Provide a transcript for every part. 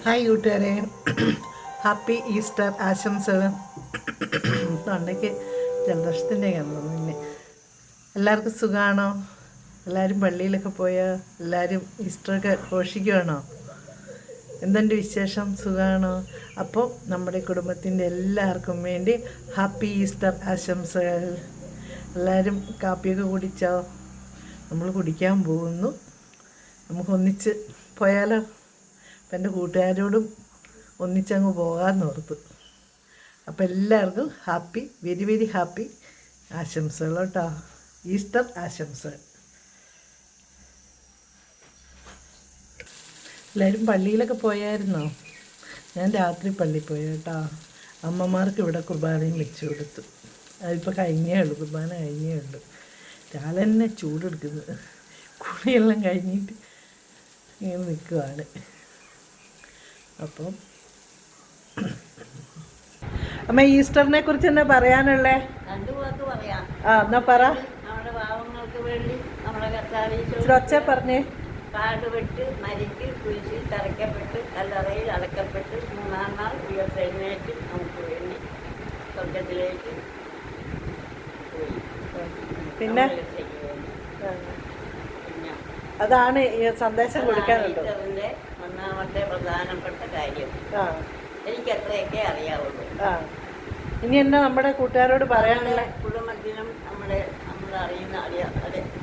Hi കൂട്ടുകാരെ, happy Easter ആശംസകൾ. തൊണ്ടയ്ക്ക് ജലദോഷത്തിൻ്റെ പിന്നെ എല്ലാവർക്കും സുഖമാണോ? എല്ലാവരും പള്ളിയിലൊക്കെ പോയോ? എല്ലാവരും ഈസ്റ്ററൊക്കെ ഘോഷിക്കുകയാണോ? എന്തുണ്ട് വിശേഷം? സുഖമാണോ? അപ്പോൾ നമ്മുടെ കുടുംബത്തിൻ്റെ എല്ലാവർക്കും വേണ്ടി ഹാപ്പി ഈസ്റ്റർ ആശംസകൾ. എല്ലാവരും കാപ്പിയൊക്കെ കുടിച്ചോ? നമ്മൾ കുടിക്കാൻ പോകുന്നു. നമുക്കൊന്നിച്ച് പോയാലോ? അപ്പം എൻ്റെ കൂട്ടുകാരോടും ഒന്നിച്ചങ്ങ് പോകാമെന്ന് ഓർത്തു. അപ്പം എല്ലാവർക്കും ഹാപ്പി, വെരി വെരി ഹാപ്പി ആശംസകൾ കേട്ടോ, ഈസ്റ്റർ ആശംസകൾ. എല്ലാവരും പള്ളിയിലൊക്കെ പോയായിരുന്നോ? ഞാൻ രാത്രി പള്ളിയിൽ പോയി കേട്ടോ. അമ്മമാർക്ക് ഇവിടെ കുർബാനയും വെച്ച് കൊടുത്തു. അതിപ്പോൾ കഴിഞ്ഞേ ഉള്ളൂ, കുർബാന കഴിഞ്ഞേ ഉള്ളൂ. രാവിലെ തന്നെ ചൂടെടുക്കുന്നത്, കുളിയെല്ലാം കഴിഞ്ഞിട്ട് ഇങ്ങനെ നിൽക്കുവാണ്. അപ്പം അമ്മ, ഈസ്റ്ററിനെ കുറിച്ച് എന്നാ പറയാനുള്ളേ? എന്നാ പറ. ഒച്ച പറഞ്ഞേ. പാടുപെട്ട് മരിച്ച് കുരിശിൽ തറയ്ക്കപ്പെട്ട് കല്ലറയിൽ അടക്കപ്പെട്ട് മൂന്നാം നാൾ ഉയർത്തെഴുന്നേറ്റ് നമുക്ക് വേണ്ടി സ്വർഗത്തിലേക്ക് പോയി. പിന്നെ അതാണ് ഈ സന്ദേശം കൊടുക്കാനുണ്ട്. ഒന്നാമത്തെ പ്രധാനപ്പെട്ട കാര്യം എനിക്ക് അത്രയൊക്കെ അറിയാവുള്ളൂ. ഇനി എന്നാ നമ്മുടെ കൂട്ടുകാരോട് പറയാനുള്ള? കുടുംബത്തിനും നമ്മൾ അറിയുന്ന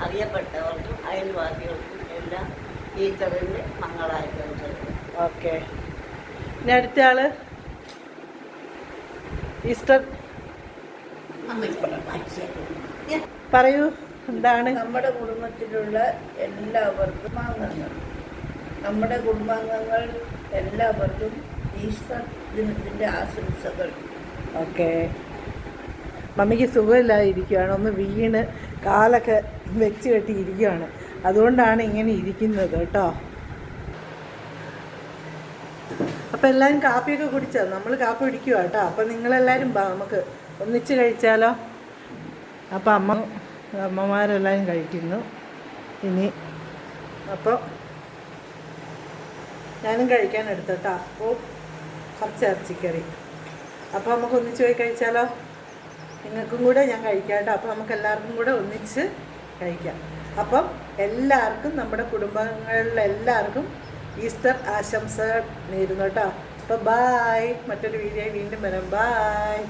അറിയപ്പെട്ടവർക്കും അയൽവാസികൾക്കും എല്ലാം ഈസ്റ്ററിൻ്റെ മംഗളാശംസകൾ. ഓക്കെ. ഇനി അടുത്ത ആള് ഈസ്റ്റർ പറയൂ. എന്താണ്? നമ്മുടെ കുടുംബത്തിലുള്ള എല്ലാവർക്കും നമ്മുടെ കുടുംബാംഗങ്ങൾ എല്ലാവർക്കും ഈസ്റ്റർ ദിനത്തിൻ്റെ ആശംസകൾ. ഓക്കെ. മമ്മിക്ക് സുഖമില്ലാതിരിക്കുകയാണ്, ഒന്ന് വീണ് കാലൊക്കെ വെച്ച് കെട്ടിയിരിക്കുകയാണ്, അതുകൊണ്ടാണ് ഇങ്ങനെ ഇരിക്കുന്നത് കേട്ടോ. അപ്പം എല്ലാവരും കാപ്പിയൊക്കെ കുടിച്ചോ? നമ്മൾ കാപ്പി കുടിക്കുക കേട്ടോ. അപ്പം നിങ്ങളെല്ലാവരും നമുക്ക് ഒന്നിച്ച് കഴിച്ചാലോ? അപ്പം അമ്മമാരെല്ലാവരും കഴിക്കുന്നു. ഇനി അപ്പോൾ ഞാനും കഴിക്കാൻ എടുത്തോട്ടോ. അപ്പോൾ കുറച്ച് ഇറച്ചിക്കറി. അപ്പോൾ നമുക്ക് ഒന്നിച്ച് പോയി കഴിച്ചാലോ? നിങ്ങൾക്കും കൂടെ ഞാൻ കഴിക്കാം കേട്ടോ. അപ്പോൾ നമുക്ക് എല്ലാവർക്കും കൂടെ ഒന്നിച്ച് കഴിക്കാം. അപ്പം എല്ലാവർക്കും, നമ്മുടെ കുടുംബങ്ങളിലെല്ലാവർക്കും ഈസ്റ്റർ ആശംസകൾ നേരുന്നു കേട്ടോ. അപ്പോൾ ബായ്. മറ്റൊരു വീഡിയോ വീണ്ടും വരാം. ബായ്.